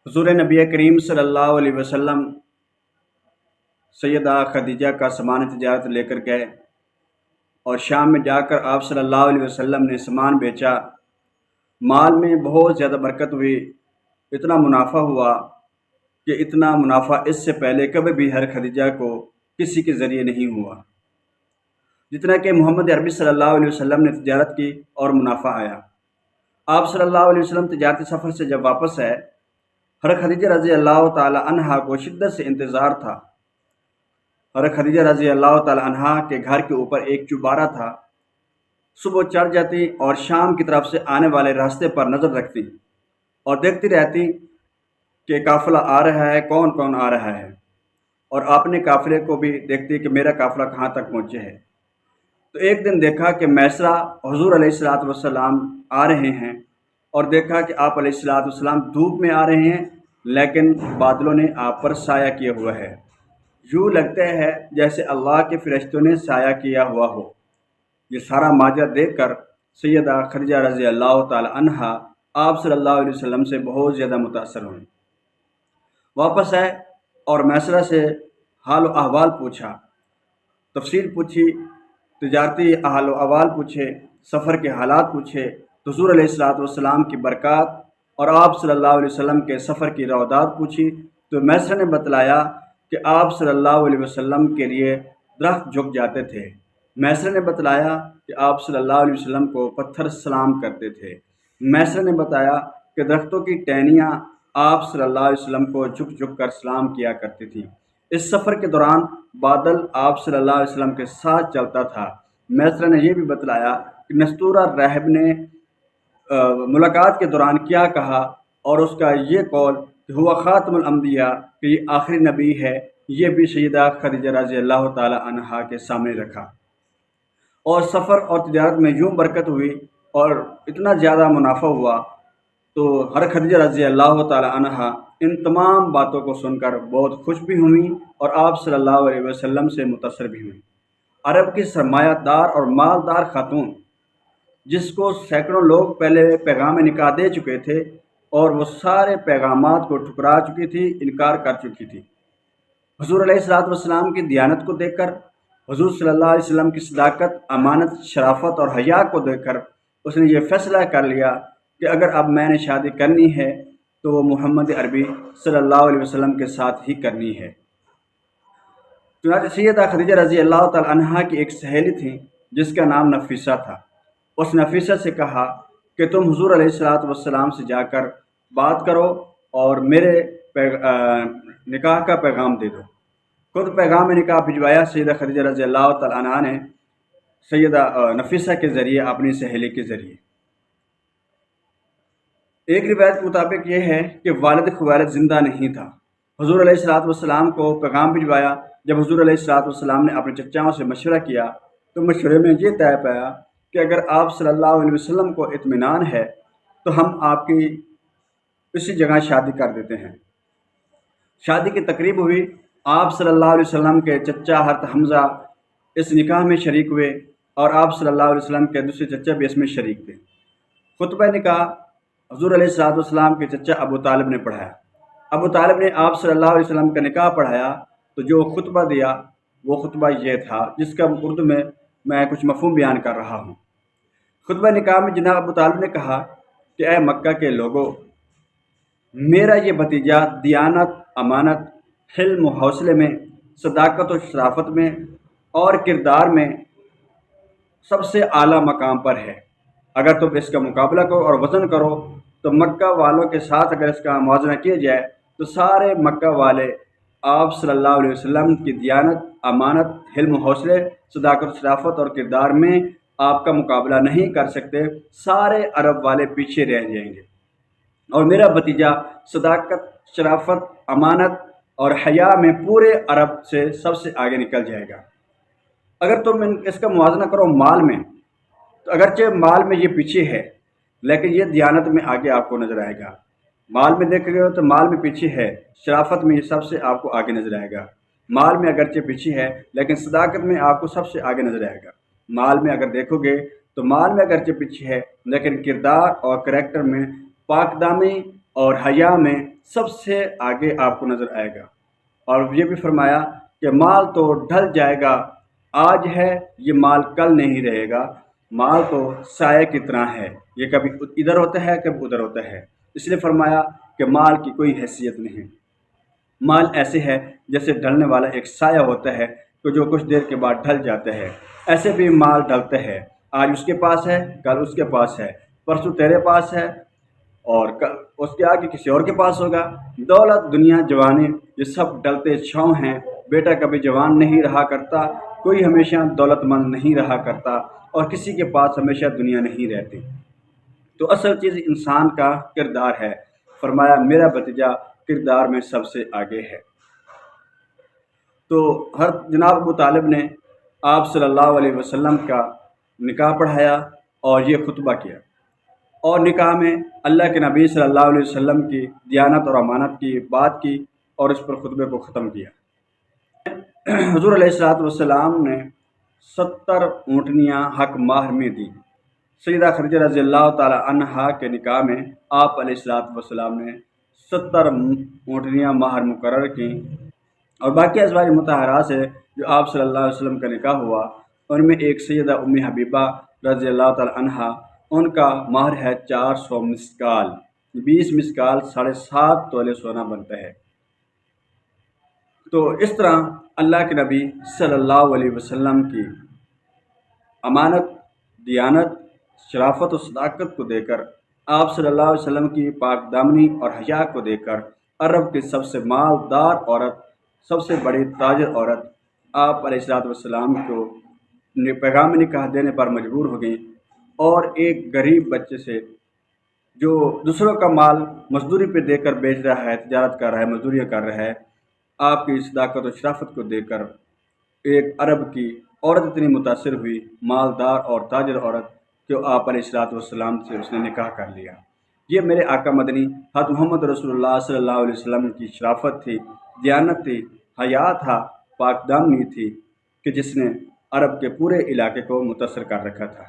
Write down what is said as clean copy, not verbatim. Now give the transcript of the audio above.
حضور نبی کریم صلی اللہ علیہ وسلم سیدہ خدیجہ کا سامان تجارت لے کر گئے اور شام میں جا کر آپ صلی اللہ علیہ وسلم نے سامان بیچا۔ مال میں بہت زیادہ برکت ہوئی، اتنا منافع ہوا کہ اتنا منافع اس سے پہلے کبھی بھی ہر خدیجہ کو کسی کے ذریعے نہیں ہوا جتنا کہ محمد عربی صلی اللہ علیہ وسلم نے تجارت کی اور منافع آیا۔ آپ صلی اللہ علیہ وسلم تجارتی سفر سے جب واپس آئے، حضرت خدیجہ رضی اللہ تعالی عنہا کو شدت سے انتظار تھا۔ حضرت خدیجہ رضی اللہ تعالی عنہا کے گھر کے اوپر ایک چوبارہ تھا۔ صبح چڑھ جاتی اور شام کی طرف سے آنے والے راستے پر نظر رکھتی اور دیکھتی رہتی کہ قافلہ آ رہا ہے، کون کون آ رہا ہے، اور اپنے قافلے کو بھی دیکھتی کہ میرا قافلہ کہاں تک پہنچے ہے۔ تو ایک دن دیکھا کہ میسرہ حضور علیہ الصلوۃ والسلام آ رہے ہیں، اور دیکھا کہ آپ علیہ الصلوۃ والسلام دھوپ میں آ رہے ہیں لیکن بادلوں نے آپ پر سایہ کیا ہوا ہے، یوں لگتا ہے جیسے اللہ کے فرشتوں نے سایہ کیا ہوا ہو۔ یہ سارا ماجرا دیکھ کر سیدہ خدیجہ رضی اللہ تعالی عنہا آپ صلی اللہ علیہ وسلم سے بہت زیادہ متاثر ہوئیں۔ واپس آئے اور میسرہ سے حال و احوال پوچھا، تفصیل پوچھی، تجارتی حال و احوال پوچھے، سفر کے حالات پوچھے، حضور علیہ الصلوۃ والسلام کی برکات اور آپ صلی اللہ علیہ وسلم کے سفر کی روادات پوچھی۔ تو میسرہ نے بتلایا کہ آپ صلی اللہ علیہ وسلم کے لیے درخت جھک جاتے تھے۔ میسرہ نے بتلایا کہ آپ صلی اللہ علیہ وسلم کو پتھر سلام کرتے تھے۔ میسرہ نے بتایا کہ درختوں کی ٹہنیاں آپ صلی اللہ علیہ وسلم کو جھک جھک کر سلام کیا کرتی تھیں۔ اس سفر کے دوران بادل آپ صلی اللہ علیہ وسلم کے ساتھ چلتا تھا۔ میسرہ نے یہ بھی بتلایا کہ نستورہ راہب نے ملاقات کے دوران کیا کہا، اور اس کا یہ قول کہ ہوا خاتم الانبیاء، کہ یہ آخری نبی ہے، یہ بھی سیدہ خدیجہ رضی اللہ تعالی عنہا کے سامنے رکھا۔ اور سفر اور تجارت میں یوں برکت ہوئی اور اتنا زیادہ منافع ہوا، تو حضرت خدیجہ رضی اللہ تعالی عنہا ان تمام باتوں کو سن کر بہت خوش بھی ہوئیں اور آپ صلی اللہ علیہ وسلم سے متاثر بھی ہوئیں۔ عرب کی سرمایہ دار اور مالدار خاتون، جس کو سینکڑوں لوگ پہلے پیغام نکاح دے چکے تھے اور وہ سارے پیغامات کو ٹھکرا چکی تھی، انکار کر چکی تھی، حضور علیہ الصلوۃ والسلام کی دیانت کو دیکھ کر، حضور صلی اللہ علیہ وسلم کی صداقت، امانت، شرافت اور حیا کو دیکھ کر اس نے یہ فیصلہ کر لیا کہ اگر اب میں نے شادی کرنی ہے تو وہ محمد عربی صلی اللہ علیہ وسلم کے ساتھ ہی کرنی ہے۔ چنانچہ سیدہ خدیجہ رضی اللہ تعالی عنہا کی ایک سہیلی تھی جس کا نام نفیسہ تھا۔ اس نفیسہ سے کہا کہ تم حضور علیہ الصلوۃ والسلام سے جا کر بات کرو اور میرے نکاح کا پیغام دے دو۔ خود پیغام نکاح بھجوایا سیدہ خدیجہ رضی اللہ تعالی عنہا نے سیدہ نفیسہ کے ذریعے، اپنی سہیلی کے ذریعے۔ ایک روایت کے مطابق یہ ہے کہ والد خویلد زندہ نہیں تھا۔ حضور علیہ الصلوۃ والسلام کو پیغام بھجوایا۔ جب حضور علیہ الصلوۃ والسلام نے اپنے چچاؤں سے مشورہ کیا تو مشورے میں یہ طے پایا کہ اگر آپ صلی اللہ علیہ وسلم کو اطمینان ہے تو ہم آپ کی اسی جگہ شادی کر دیتے ہیں۔ شادی کی تقریب ہوئی۔ آپ صلی اللہ علیہ وسلم کے چچا حضرت حمزہ اس نکاح میں شریک ہوئے اور آپ صلی اللہ علیہ وسلم کے دوسرے چچا بھی اس میں شریک تھے۔ خطبہ نکاح حضور علیہ الصلوۃ والسلام کے چچا ابو طالب نے پڑھایا۔ ابو طالب نے آپ صلی اللہ علیہ وسلم کا نکاح پڑھایا، تو جو خطبہ دیا وہ خطبہ یہ تھا، جس کا اردو میں کچھ مفہوم بیان کر رہا ہوں۔ خطبہ نکاح میں جناب ابو طالب نے کہا کہ اے مکہ کے لوگوں، میرا یہ بھتیجا دیانت، امانت، حلم و حوصلے میں، صداقت و شرافت میں اور کردار میں سب سے اعلیٰ مقام پر ہے۔ اگر تم اس کا مقابلہ کرو اور وزن کرو تو مکہ والوں کے ساتھ اگر اس کا موازنہ کیا جائے تو سارے مکہ والے آپ صلی اللہ علیہ وسلم کی دیانت، امانت، حلم و حوصلے، صداقت و شرافت اور کردار میں آپ کا مقابلہ نہیں کر سکتے۔ سارے عرب والے پیچھے رہ جائیں گے، اور میرا بھتیجا صداقت، شرافت، امانت اور حیا میں پورے عرب سے سب سے آگے نکل جائے گا۔ اگر تم اس کا موازنہ کرو مال میں، تو اگرچہ مال میں یہ پیچھے ہے لیکن یہ دیانت میں آگے آپ کو نظر آئے گا۔ مال میں دیکھ گئے تو مال میں پیچھے ہے، شرافت میں یہ سب سے آپ کو آگے نظر آئے گا۔ مال میں اگرچہ پیچھے ہے لیکن صداقت میں آپ کو سب سے آگے نظر آئے گا۔ مال میں اگر دیکھو گے تو مال میں اگرچہ پیچھے ہے لیکن کردار اور کریکٹر میں پاک دامی اور حیا میں سب سے آگے آپ کو نظر آئے گا۔ اور یہ بھی فرمایا کہ مال تو ڈھل جائے گا، آج ہے یہ مال کل نہیں رہے گا، مال تو سائے کی طرح ہے، یہ کبھی ادھر ہوتا ہے کبھی ادھر ہوتا ہے۔ اس لیے فرمایا کہ مال کی کوئی حیثیت نہیں، مال ایسے ہے جیسے ڈھلنے والا ایک سایہ ہوتا ہے کہ جو کچھ دیر کے بعد ڈھل جاتا ہے، ایسے بھی مال ڈھلتا ہے، آج اس کے پاس ہے کل اس کے پاس ہے، پرسوں تیرے پاس ہے اور کل اس کے آگے کسی اور کے پاس ہوگا۔ دولت، دنیا، جوانی، یہ سب ڈلتے چھاؤں ہیں۔ بیٹا کبھی جوان نہیں رہا کرتا، کوئی ہمیشہ دولت مند نہیں رہا کرتا، اور کسی کے پاس ہمیشہ دنیا نہیں رہتی۔ تو اصل چیز انسان کا کردار ہے۔ فرمایا میرا بھتیجا کردار میں سب سے آگے ہے۔ تو جناب ابو طالب نے آپ صلی اللہ علیہ وسلم کا نکاح پڑھایا اور یہ خطبہ کیا، اور نکاح میں اللہ کے نبی صلی اللہ علیہ وسلم کی دیانت اور امانت کی بات کی اور اس پر خطبے کو ختم کیا۔ حضور علیہ السلام نے 70 اونٹنیاں حق مہر میں دی۔ سیدہ خدیجہ رضی اللہ تعالی عنہا کے نکاح میں آپ علیہ السلام نے 70 اونٹنیاں مہر مقرر کیں، اور باقی ازواج مطہرات سے جو آپ صلی اللہ علیہ وسلم کا نکاح ہوا ان میں ایک سیدہ ام حبیبہ رضی اللہ تعالی عنہا، ان کا مہر ہے 400 مسکال، 20 مسکال 7.5 تولے سونا بنتا ہے۔ تو اس طرح اللہ کے نبی صلی اللہ علیہ وسلم کی امانت، دیانت، شرافت و صداقت کو دے کر، آپ صلی اللہ علیہ وسلم کی پاک دامنی اور حیا کو دے کر، عرب کی سب سے مالدار عورت، سب سے بڑی تاجر عورت آپ علیہ السلام کو پیغام نکاح دینے پر مجبور ہو گئیں، اور ایک غریب بچے سے جو دوسروں کا مال مزدوری پہ دے کر بیچ رہا ہے، تجارت کر رہا ہے، مزدوریاں کر رہا ہے، آپ کی صداقت و شرافت کو دے کر ایک عرب کی عورت اتنی متاثر ہوئی، مالدار اور تاجر عورت، کہ آپ علیہ السلام سے اس نے نکاح کر لیا۔ یہ میرے آقا مدنی حضرت محمد رسول اللہ صلی اللہ علیہ وسلم کی شرافت تھی، دیانت تھی، حیا تھا، پاک دامنی تھی، کہ جس نے عرب کے پورے علاقے کو متاثر کر رکھا تھا۔